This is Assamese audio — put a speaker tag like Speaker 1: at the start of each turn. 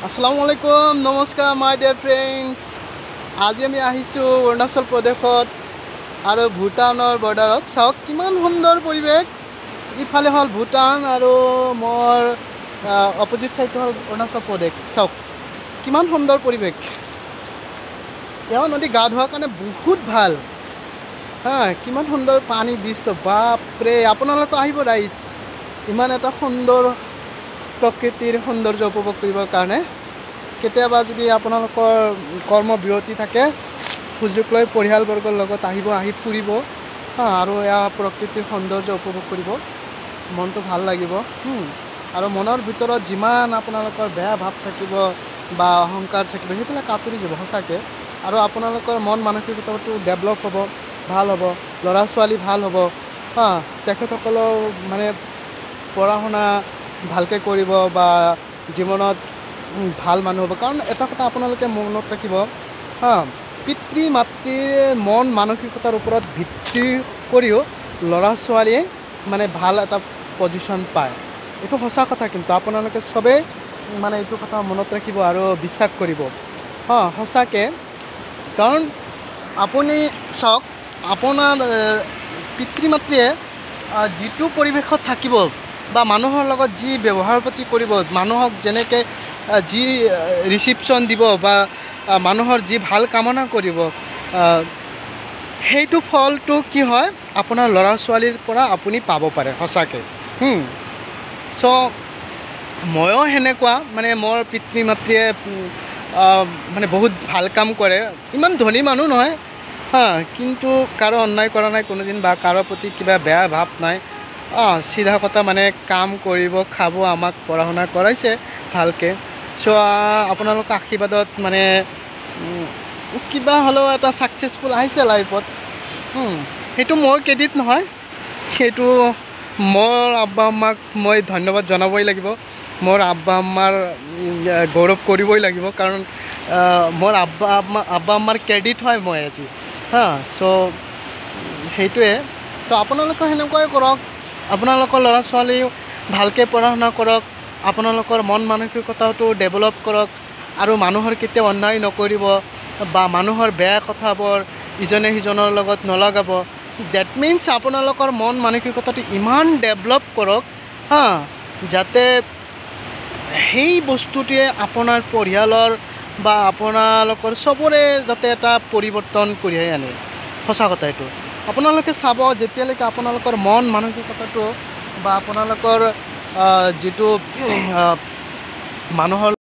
Speaker 1: আসসালামু আলাইকুম, নমস্কাৰ মাই ডিয়াৰ ফ্ৰেণ্ডছ। আজি আমি আহিছোঁ অৰুণাচল প্ৰদেশত আৰু ভূটানৰ বৰ্ডাৰত। চাওক কিমান সুন্দৰ পৰিৱেশ। ইফালে হ'ল ভূটান আৰু মোৰ অপজিট ছাইডটো হ'ল অৰুণাচল প্ৰদেশ। চাওক কিমান সুন্দৰ পৰিৱেশ। এওঁ নদী গা ধোৱাৰ কাৰণে বহুত ভাল। কিমান সুন্দৰ পানী দৃশ্য, বাপৰে। আপোনালোকে আহিব ৰাইজ, ইমান এটা সুন্দৰ প্ৰকৃতিৰ সৌন্দৰ্য উপভোগ কৰিবৰ কাৰণে। কেতিয়াবা যদি আপোনালোকৰ কৰ্মবিৰতি থাকে, সুযোগ লৈ পৰিয়ালবৰ্গৰ লগত আহি ফুৰিব আৰু এয়া প্ৰকৃতিৰ সৌন্দৰ্য উপভোগ কৰিব, মনটো ভাল লাগিব। আৰু মনৰ ভিতৰত যিমান আপোনালোকৰ বেয়া ভাৱ থাকিব বা অহংকাৰ থাকিব, সেইবিলাক আঁতৰি যাব সঁচাকৈ। আৰু আপোনালোকৰ মন মানসিকতাটো ডেভেলপ হ'ব, ভাল হ'ব, ল'ৰা ছোৱালী ভাল হ'ব। তেখেতসকলেও মানে পঢ়া শুনা ভালকৈ কৰিব বা জীৱনত ভাল মানুহ হ'ব। কাৰণ এটা কথা আপোনালোকে মনত ৰাখিব, পিতৃ মাতৃৰ মন মানসিকতাৰ ওপৰত ভিত্তি কৰিও ল'ৰা ছোৱালীয়ে মানে ভাল এটা পজিশ্যন পায়। এইটো সঁচা কথা, কিন্তু আপোনালোকে চবেই মানে এইটো কথা মনত ৰাখিব আৰু বিশ্বাস কৰিব সঁচাকৈ। কাৰণ আপুনি চাওক, আপোনাৰ পিতৃ মাতৃয়ে যিটো পৰিৱেশত থাকিব বা মানুহৰ লগত যি ব্যৱহাৰ পাতি কৰিব, মানুহক যেনেকৈ যি ৰিচিপশ্যন দিব বা মানুহৰ যি ভাল কামনা কৰিব, সেইটো ফলটো কি হয় আপোনাৰ ল'ৰা ছোৱালীৰ পৰা আপুনি পাব পাৰে সঁচাকৈ। চ' ময়ো সেনেকুৱা, মানে মোৰ পিতৃ মাতৃয়ে মানে বহুত ভাল কাম কৰে। ইমান ধনী মানুহ নহয়, কিন্তু কাৰো অন্যায় কৰা নাই কোনোদিন বা কাৰো প্ৰতি কিবা বেয়া ভাৱ নাই। চিধা কথা, মানে কাম কৰিব, খাব, আমাক পঢ়া শুনা কৰাইছে ভালকৈ। চ' আপোনালোকৰ আশীৰ্বাদত মানে কিবা হ'লেও এটা ছাকচেছফুল আহিছে লাইফত। সেইটো মোৰ ক্ৰেডিট নহয়, সেইটো মোৰ আব্বা আম্মাক মই ধন্যবাদ জনাবই লাগিব। মোৰ আব্বা আম্মাৰ গৌৰৱ কৰিবই লাগিব, কাৰণ মোৰ আব্বা আম্মাৰ ক্ৰেডিট হয় মই আজি। চ' সেইটোৱে। চ' আপোনালোকে সেনেকুৱাই কৰক, আপোনালোকৰ ল'ৰা ছোৱালীও ভালকৈ পঢ়া শুনা কৰক, আপোনালোকৰ মন মানসিকতাটো ডেভেলপ কৰক আৰু মানুহৰ কেতিয়াও অন্যায় নকৰিব বা মানুহৰ বেয়া কথাবোৰ ইজনে সিজনৰ লগত নলগাব। ডেট মিনছ আপোনালোকৰ মন মানসিকতাটো ইমান ডেভেলপ কৰক যাতে সেই বস্তুটোৱে আপোনাৰ পৰিয়ালৰ বা আপোনালোকৰ চবৰে যাতে এটা পৰিৱৰ্তন কঢ়িয়াই আনে। সঁচা কথা এইটো। আপোনালোকে চাব, যেতিয়ালৈকে আপোনালোকৰ মন মানসিকতাটো বা আপোনালোকৰ যিটো মানুহৰ